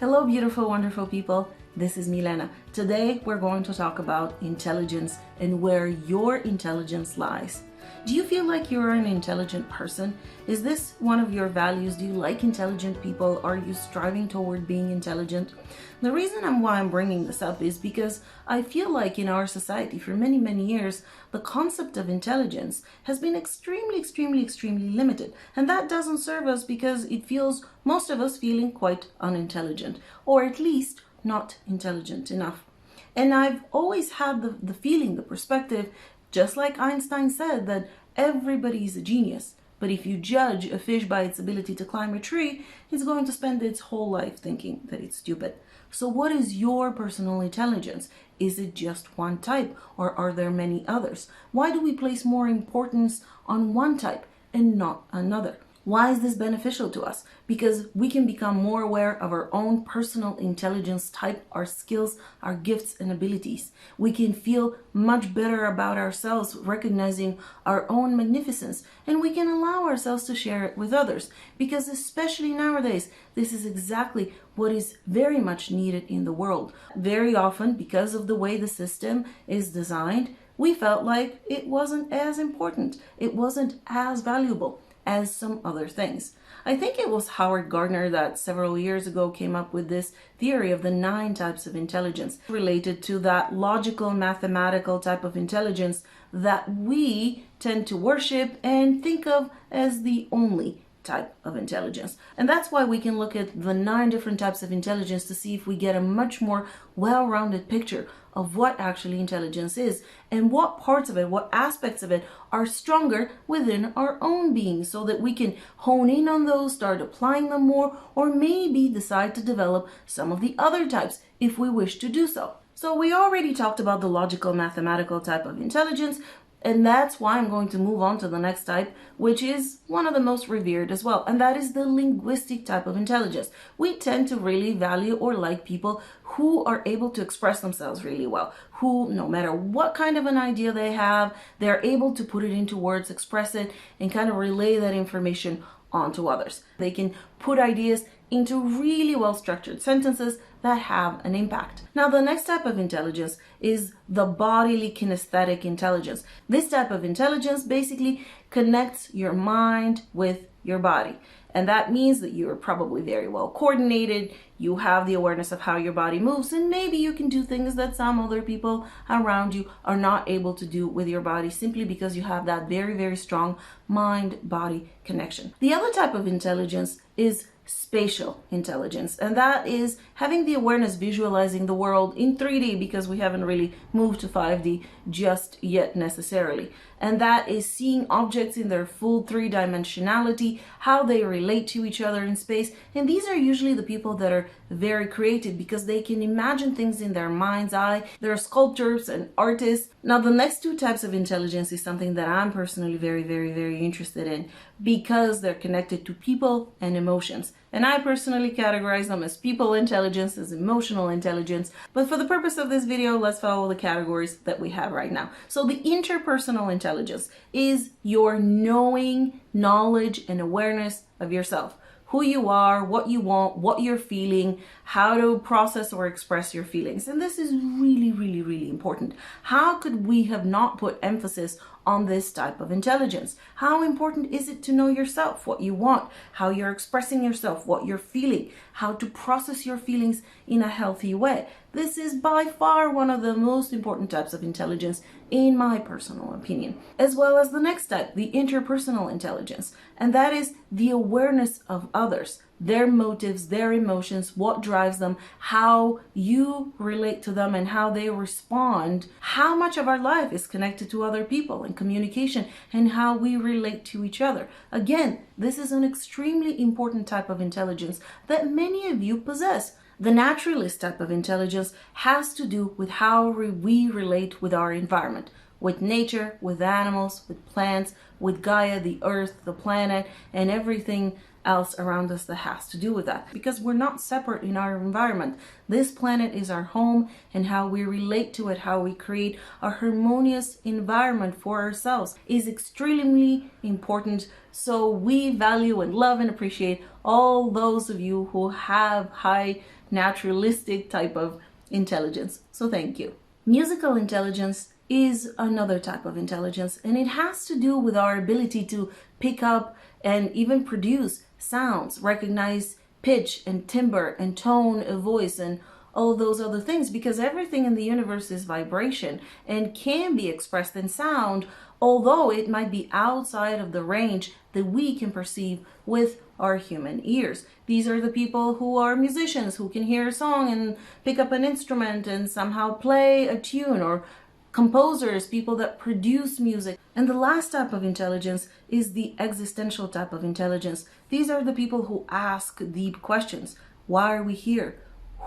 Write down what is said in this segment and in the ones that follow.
Hello, beautiful, wonderful people. This is Milena. Today, we're going to talk about intelligence and where your intelligence lies. Do you feel like you're an intelligent person? Is this one of your values? Do you like intelligent people? Are you striving toward being intelligent? The reason why I'm bringing this up is because I feel like in our society for many, many years, the concept of intelligence has been extremely limited. And that doesn't serve us because it feels most of us feeling quite unintelligent, or at least not intelligent enough. And I've always had the feeling, the perspective, just like Einstein said, that everybody is a genius. But if you judge a fish by its ability to climb a tree, it's going to spend its whole life thinking that it's stupid. So what is your personal intelligence? Is it just one type, or are there many others? Why do we place more importance on one type and not another? Why is this beneficial to us? Because we can become more aware of our own personal intelligence type, our skills, our gifts and abilities. We can feel much better about ourselves, recognizing our own magnificence, and we can allow ourselves to share it with others. Because especially nowadays, this is exactly what is very much needed in the world. Very often, because of the way the system is designed, we felt like it wasn't as important. It wasn't as valuable as some other things. I think it was Howard Gardner that several years ago came up with this theory of the 9 types of intelligence related to that logical, mathematical type of intelligence that we tend to worship and think of as the only type of intelligence. And that's why we can look at the 9 different types of intelligence to see if we get a much more well-rounded picture of what actually intelligence is and what parts of it, what aspects of it are stronger within our own being, so that we can hone in on those, start applying them more, or maybe decide to develop some of the other types if we wish to do so. So we already talked about the logical, mathematical type of intelligence, and that's why I'm going to move on to the next type, which is one of the most revered as well, and that is the linguistic type of intelligence. We tend to really value or like people who are able to express themselves really well, who, no matter what kind of an idea they have, they're able to put it into words, express it, and kind of relay that information onto others. They can put ideas into really well-structured sentences that have an impact. Now, the next type of intelligence is the bodily kinesthetic intelligence. This type of intelligence basically connects your mind with your body. And that means that you're probably very well coordinated, you have the awareness of how your body moves, and maybe you can do things that some other people around you are not able to do with your body, simply because you have that very strong mind-body connection. The other type of intelligence is spatial intelligence, and that is having the awareness, visualizing the world in 3D, because we haven't really moved to 5D just yet necessarily. And that is seeing objects in their full 3-dimensionality, how they relate to each other in space. And these are usually the people that are very creative, because they can imagine things in their mind's eye. They're sculptors and artists. Now, the next 2 types of intelligence is something that I'm personally very interested in, because they're connected to people and emotions. And I personally categorize them as people intelligence, as emotional intelligence. But for the purpose of this video, let's follow the categories that we have right now. So the interpersonal intelligence is your knowing, knowledge, and awareness of yourself. Who you are, what you want, what you're feeling, how to process or express your feelings. And this is really important. How could we have not put emphasis on this type of intelligence? How important is it to know yourself, what you want, how you're expressing yourself, what you're feeling, how to process your feelings in a healthy way? This is by far one of the most important types of intelligence, in my personal opinion. As well as the next type, the interpersonal intelligence, and that is the awareness of others, their motives, their emotions, what drives them, how you relate to them and how they respond, how much of our life is connected to other people and communication, and how we relate to each other. Again, this is an extremely important type of intelligence that many of you possess. The naturalist type of intelligence has to do with how we relate with our environment, with nature, with animals, with plants, with Gaia, the earth, the planet, and everything else around us that has to do with that, because we're not separate in our environment. This planet is our home, and how we relate to it, how we create a harmonious environment for ourselves is extremely important. So we value and love and appreciate all those of you who have high naturalistic type of intelligence. So thank you. Musical intelligence is another type of intelligence, and it has to do with our ability to pick up and even produce sounds, recognize pitch and timbre and tone of voice and all those other things, because everything in the universe is vibration and can be expressed in sound, although it might be outside of the range that we can perceive with our human ears. These are the people who are musicians, who can hear a song and pick up an instrument and somehow play a tune, or composers, people that produce music. And the last type of intelligence is the existential type of intelligence. These are the people who ask deep questions. Why are we here?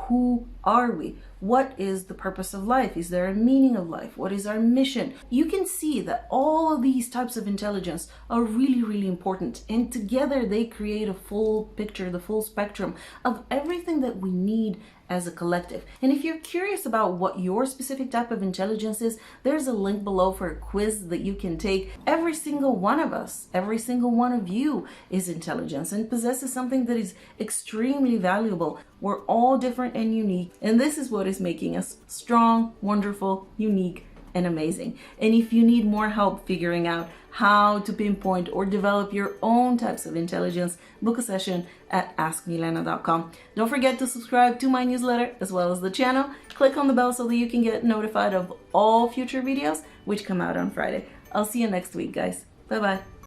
Who are we? What is the purpose of life? Is there a meaning of life? What is our mission? You can see that all of these types of intelligence are really, really important. And together they create a full picture, the full spectrum of everything that we need as a collective. And if you're curious about what your specific type of intelligence is, there's a link below for a quiz that you can take. Every single one of us, every single one of you is intelligence and possesses something that is extremely valuable. We're all different and unique, and this is what is making us strong, wonderful, unique, and amazing. And if you need more help figuring out how to pinpoint or develop your own types of intelligence, book a session at askmilena.com. Don't forget to subscribe to my newsletter as well as the channel. Click on the bell so that you can get notified of all future videos which come out on Friday. I'll see you next week, guys. Bye-bye.